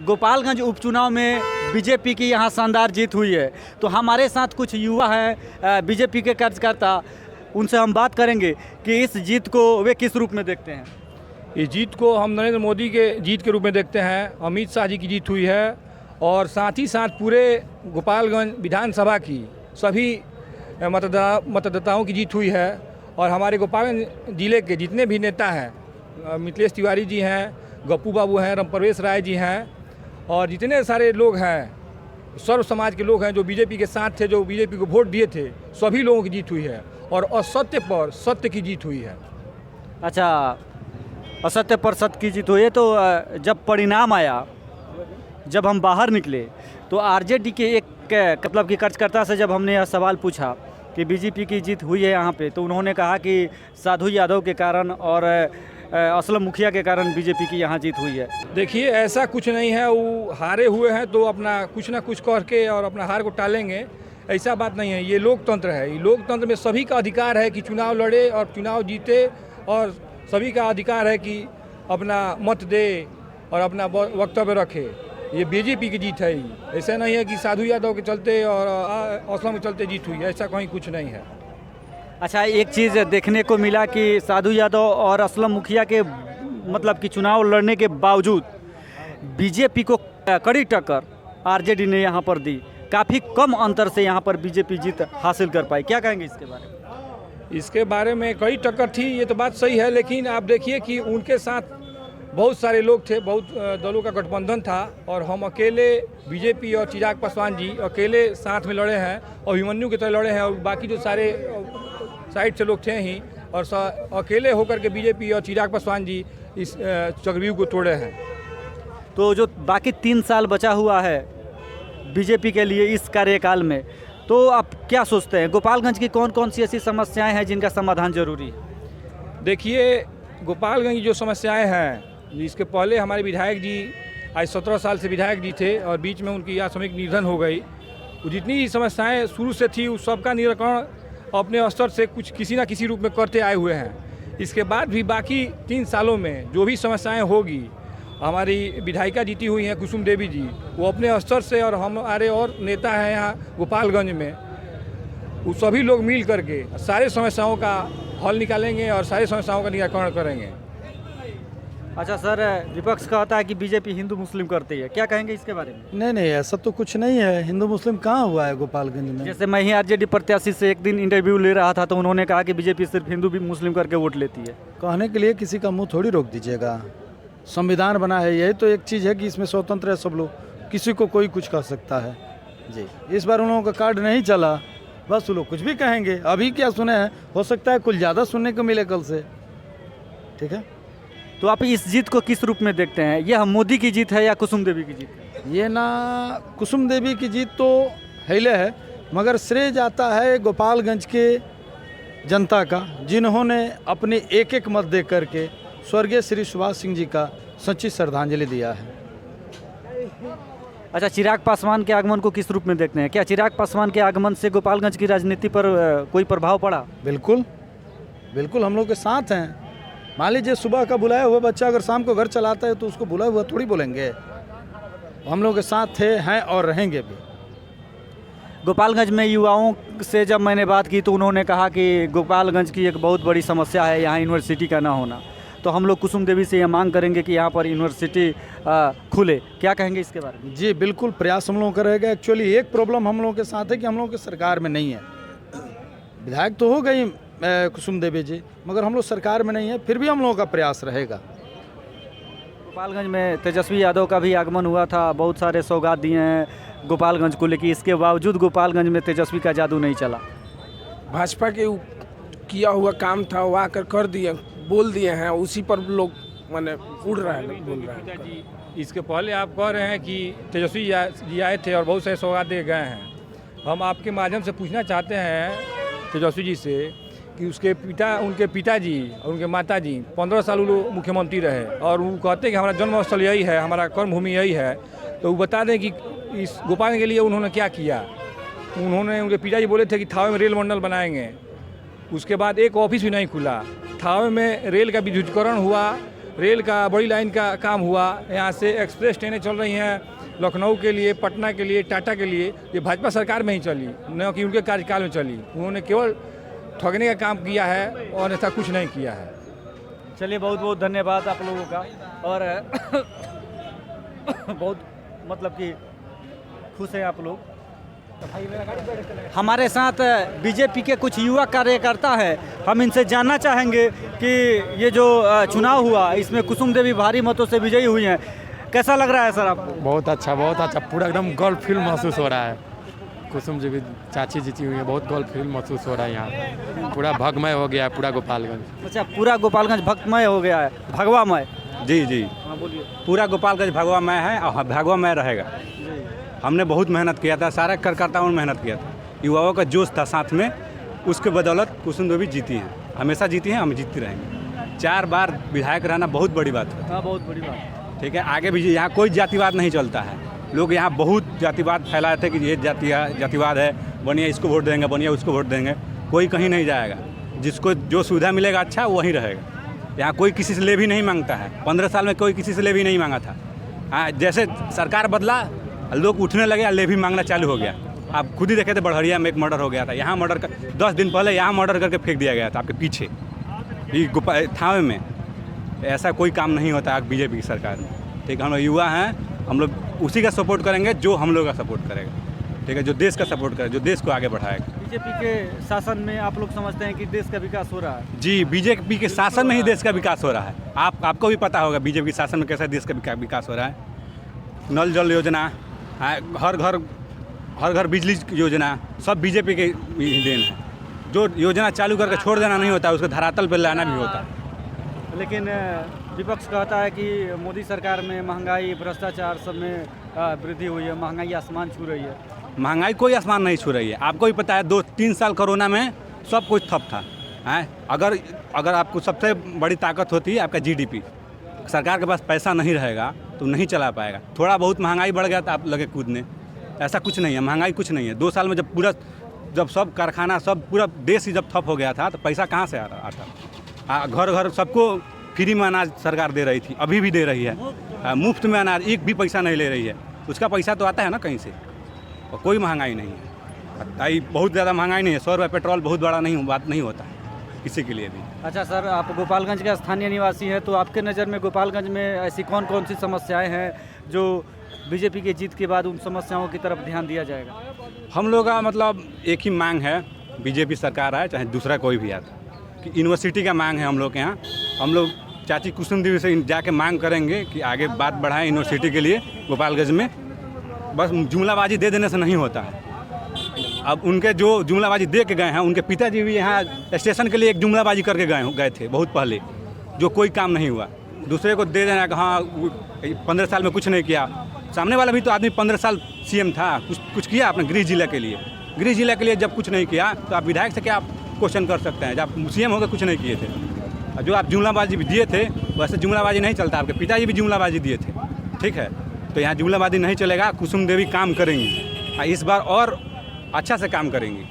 गोपालगंज उपचुनाव में बीजेपी की यहाँ शानदार जीत हुई है। तो हमारे साथ कुछ युवा हैं बीजेपी के कार्यकर्ता, उनसे हम बात करेंगे कि इस जीत को वे किस रूप में देखते हैं। इस जीत को हम नरेंद्र मोदी के जीत के रूप में देखते हैं। अमित शाह जी की जीत हुई है और साथ ही साथ पूरे गोपालगंज विधानसभा की सभी मतदाताओं की जीत हुई है। और हमारे गोपालगंज जिले के जितने भी नेता हैं, मिथिलेश तिवारी जी हैं, गप्पू बाबू हैं, रामप्रवेश राय जी हैं और जितने सारे लोग हैं, सर्व समाज के लोग हैं जो बीजेपी के साथ थे, जो बीजेपी को वोट दिए थे, सभी लोगों की जीत हुई है और असत्य पर सत्य की जीत हुई है। अच्छा, असत्य पर सत्य की जीत हुई है। तो जब परिणाम आया, जब हम बाहर निकले, तो आरजेडी के एक मतलब कि कार्यकर्ता से जब हमने यह सवाल पूछा कि बीजेपी की जीत हुई है यहाँ पे, तो उन्होंने कहा कि साधु यादव के कारण और असलम मुखिया के कारण बीजेपी की यहाँ जीत हुई है। देखिए, ऐसा कुछ नहीं है। वो हारे हुए हैं तो अपना कुछ ना कुछ कह के और अपना हार को टालेंगे, ऐसा बात नहीं है। ये लोकतंत्र है। ये लोकतंत्र में सभी का अधिकार है कि चुनाव लड़े और चुनाव जीते और सभी का अधिकार है कि अपना मत दे और अपना वक्तव्य रखे। ये बीजेपी की जीत है। ऐसा नहीं है कि साधु यादव के चलते और असलम के चलते जीत हुई है, ऐसा कहीं कुछ नहीं है। अच्छा, एक चीज़ देखने को मिला कि साधु यादव और असलम मुखिया के मतलब कि चुनाव लड़ने के बावजूद बीजेपी को कड़ी टक्कर आरजेडी ने यहाँ पर दी। काफ़ी कम अंतर से यहाँ पर बीजेपी जीत हासिल कर पाई। क्या कहेंगे इसके बारे में? इसके बारे में कड़ी टक्कर थी, ये तो बात सही है, लेकिन आप देखिए कि उनके साथ बहुत सारे लोग थे, बहुत दलों का गठबंधन था और हम अकेले बीजेपी और चिराग पासवान जी अकेले साथ में लड़े हैं और अभिमन्यु की तरह लड़े हैं और बाकी जो सारे साइड से लोग थे ही, और अकेले होकर के बीजेपी और चिराग पासवान जी इस चक्रव्यूह को तोड़े हैं। तो जो बाकी 3 साल बचा हुआ है बीजेपी के लिए इस कार्यकाल में, तो आप क्या सोचते हैं गोपालगंज की कौन कौन सी ऐसी समस्याएं हैं जिनका समाधान जरूरी है? देखिए, गोपालगंज की जो समस्याएं हैं, इसके पहले हमारे विधायक जी आज 17 साल से विधायक जी थे और बीच में उनकी आकस्मिक निधन हो गई। वो जितनी समस्याएं शुरू से थी उस सबका निराकरण अपने स्तर से कुछ किसी ना किसी रूप में करते आए हुए हैं। इसके बाद भी बाकी 3 सालों में जो भी समस्याएं होगी, हमारी विधायिका जीती हुई हैं कुसुम देवी जी, वो अपने स्तर से और हमारे और नेता हैं यहाँ गोपालगंज में, वो सभी लोग मिल करके सारे समस्याओं का हल निकालेंगे और सारी समस्याओं का निराकरण करेंगे। अच्छा सर, विपक्ष कहता है कि बीजेपी हिंदू मुस्लिम करती है, क्या कहेंगे इसके बारे में? नहीं नहीं, ऐसा तो कुछ नहीं है। हिंदू मुस्लिम कहाँ हुआ है गोपालगंज में? जैसे मैं ही आरजेडी प्रत्याशी से एक दिन इंटरव्यू ले रहा था तो उन्होंने कहा कि बीजेपी सिर्फ हिंदू भी मुस्लिम करके वोट लेती है। कहने के लिए किसी का मुंह थोड़ी रोक दीजिएगा। संविधान बना है, यही तो एक चीज़ है कि इसमें स्वतंत्र है सब लोग, किसी को कोई कुछ कह सकता है जी। इस बार उन लोगों का कार्ड नहीं चला, बस वो लोग कुछ भी कहेंगे। अभी क्या सुने हैं, हो सकता है कुछ ज़्यादा सुनने को मिले कल से। ठीक है, तो आप इस जीत को किस रूप में देखते हैं? यह मोदी की जीत है या कुसुम देवी की जीत है? ये ना, कुसुम देवी की जीत तो हिले है, मगर श्रेय जाता है गोपालगंज के जनता का, जिन्होंने अपने एक एक मत दे करके स्वर्गीय श्री सुभाष सिंह जी का सच्ची श्रद्धांजलि दिया है। अच्छा, चिराग पासवान के आगमन को किस रूप में देखते हैं? क्या चिराग पासवान के आगमन से गोपालगंज की राजनीति पर कोई प्रभाव पड़ा? बिल्कुल बिल्कुल, हम लोग के साथ हैं। मान लीजिए सुबह का बुलाया हुआ बच्चा अगर शाम को घर चलाता है तो उसको बुलाया हुआ थोड़ी बोलेंगे। हम लोग के साथ थे, हैं और रहेंगे भी। गोपालगंज में युवाओं से जब मैंने बात की तो उन्होंने कहा कि गोपालगंज की एक बहुत बड़ी समस्या है यहाँ यूनिवर्सिटी का ना होना। तो हम लोग कुसुम देवी से यह मांग करेंगे कि यहाँ पर यूनिवर्सिटी खुले। क्या कहेंगे इसके बारे में? जी बिल्कुल, प्रयास हम लोगों का रहेगा। एक्चुअली एक प्रॉब्लम हम लोगों के साथ है कि हम लोगों की सरकार में नहीं है। विधायक तो हो गई कुसुम देवी जी, मगर हम लोग सरकार में नहीं है, फिर भी हम लोगों का प्रयास रहेगा। गोपालगंज में तेजस्वी यादव का भी आगमन हुआ था, बहुत सारे सौगात दिए हैं गोपालगंज को, लेकिन इसके बावजूद गोपालगंज में तेजस्वी का जादू नहीं चला। भाजपा के किया हुआ काम था वो आकर कर दिए, बोल दिए हैं, उसी पर लोग माने उड़ रहे हैं, बोल रहे हैं। इसके पहले आप कह रहे हैं कि तेजस्वी जी आए थे और बहुत सारे सौगात दे गए हैं। हम आपके माध्यम से पूछना चाहते हैं तेजस्वी जी से कि उनके पिताजी और उनके माताजी 15 साल वो मुख्यमंत्री रहे और वो कहते हैं कि हमारा जन्मस्थल यही है, हमारा कर्मभूमि यही है। तो वो बता दें कि इस गोपालगंज के लिए उन्होंने क्या किया। उनके पिताजी बोले थे कि थावे में रेल मंडल बनाएंगे, उसके बाद एक ऑफिस भी नहीं खुला। थावे में रेल का विद्युतीकरण हुआ, रेल का बड़ी लाइन का काम हुआ, यहाँ से एक्सप्रेस ट्रेनें चल रही हैं लखनऊ के लिए, पटना के लिए, टाटा के लिए। ये भाजपा सरकार में ही चली, न कि उनके कार्यकाल में चली। उन्होंने केवल ठगने का काम किया है और ऐसा कुछ नहीं किया है। चलिए, बहुत बहुत धन्यवाद आप लोगों का। और बहुत मतलब कि खुश हैं आप लोग। हमारे साथ बीजेपी के कुछ युवा कार्यकर्ता है, हम इनसे जानना चाहेंगे कि ये जो चुनाव हुआ इसमें कुसुम देवी भारी मतों से विजयी हुई हैं, कैसा लग रहा है सर आपको? बहुत अच्छा, बहुत अच्छा। पूरा एकदम गर्ल फील महसूस हो रहा है। कुसुम जी भी चाची जीती हुई है, बहुत गर्ल फील महसूस हो रहा है। यहाँ पूरा भगमय हो गया है पूरा गोपालगंज। अच्छा, पूरा गोपालगंज भक्तमय हो गया है, भगवामय। जी जी, हाँ बोलिए। पूरा गोपालगंज भगवामय है और भगवामय रहेगा। हमने बहुत मेहनत किया था, सारे कार्यकर्ताओं ने मेहनत किया था, युवाओं का जोश था साथ में, उसके बदौलत कुसुम देवी जीती हैं, हमेशा जीती हैं, हम जीतते रहेंगे। 4 बार विधायक रहना बहुत बड़ी बात है। हाँ, बहुत बड़ी बात। ठीक है, आगे भी यहाँ कोई जातिवाद नहीं चलता है। लोग यहाँ बहुत जातिवाद फैलाए थे कि ये जातिवाद है, बनिया इसको वोट देंगे, बनिया उसको वोट देंगे। कोई कहीं नहीं जाएगा, जिसको जो सुविधा मिलेगा अच्छा वहीं रहेगा। यहाँ कोई किसी से ले भी नहीं मांगता है। 15 साल में कोई किसी से ले भी नहीं मांगा था। हाँ, जैसे सरकार बदला लोग उठने लगे, ले भी मांगना चालू हो गया। आप खुद ही देखे थे बड़हरिया में एक मर्डर हो गया था, यहाँ मर्डर का 10 दिन पहले यहाँ मर्डर करके फेंक दिया गया था आपके पीछे ये थावे में। ऐसा कोई काम नहीं होता है बीजेपी की सरकार में। ठीक है, हम लोग युवा हैं, हम लोग उसी का सपोर्ट करेंगे जो हम लोग का सपोर्ट करेगा। ठीक है, जो देश का सपोर्ट करे, जो देश को आगे बढ़ाएगा। बीजेपी के शासन में आप लोग समझते हैं कि देश का विकास हो रहा है? जी, बीजेपी के शासन में ही देश का विकास हो रहा है। आपको भी पता होगा बीजेपी के शासन में कैसा देश का विकास हो रहा है। नल जल योजना, हर घर बिजली योजना, सब बीजेपी के ही देन है। जो योजना चालू करके छोड़ देना नहीं होता, उसको धरातल पर लाना भी होता है। लेकिन विपक्ष कहता है कि मोदी सरकार में महंगाई, भ्रष्टाचार सब में वृद्धि हुई है, महंगाई आसमान छू रही है। महंगाई कोई आसमान नहीं छू रही है। आपको भी पता है 2-3 साल कोरोना में सब कुछ ठप था। अगर आपको सबसे बड़ी ताकत होती है आपका जीडीपी, सरकार के पास पैसा नहीं रहेगा तो नहीं चला पाएगा। थोड़ा बहुत महंगाई बढ़ गया तो आप लगे कूदने, ऐसा कुछ नहीं है। महंगाई कुछ नहीं है। 2 साल में जब सब कारखाना, सब पूरा देश ही जब ठप हो गया था तो पैसा कहाँ से आता? घर घर सबको फ्री में अनाज सरकार दे रही थी, अभी भी दे रही है। मुफ्त में अनाज, एक भी पैसा नहीं ले रही है। उसका पैसा तो आता है ना कहीं से। और कोई महंगाई नहीं है, बहुत ज़्यादा महंगाई नहीं है। 100 रुपये पेट्रोल बहुत बड़ा बात नहीं होता है किसी के लिए भी। अच्छा सर, आप गोपालगंज के स्थानीय निवासी हैं, तो आपके नज़र में गोपालगंज में ऐसी कौन कौन सी समस्याएं हैं जो बीजेपी के जीत के बाद उन समस्याओं की तरफ ध्यान दिया जाएगा? हम लोग का मतलब एक ही मांग है, बीजेपी सरकार आए चाहे दूसरा कोई भी आता, कि यूनिवर्सिटी का मांग है हम लोग के यहाँ। हम लोग चाची कुसुम देवी से जाके मांग करेंगे कि आगे बात बढ़ाएं यूनिवर्सिटी के लिए गोपालगंज में। बस जुमलाबाजी दे देने से नहीं होता है। अब उनके जो जुमलाबाजी दे के गए हैं, उनके पिताजी भी यहाँ स्टेशन के लिए एक जुमलाबाजी करके गए थे बहुत पहले, जो कोई काम नहीं हुआ। दूसरे को दे देना कि हाँ 15 साल में कुछ नहीं किया। सामने वाला भी तो आदमी 15 साल सीएम था, कुछ किया अपने गृह जिला के लिए। गृह जिला के लिए जब कुछ नहीं किया तो आप विधायक से क्या क्वेश्चन कर सकते हैं? जब सीएम होकर कुछ नहीं किए थे। जो आप जुमलाबाजी भी दिए थे, वैसे जुमलाबाजी नहीं चलता। आपके पिताजी भी जुमलाबाजी दिए थे, ठीक है। तो यहाँ जुमलाबाजी नहीं चलेगा, कुसुम देवी काम करेंगी, इस बार और अच्छा से काम करेंगी।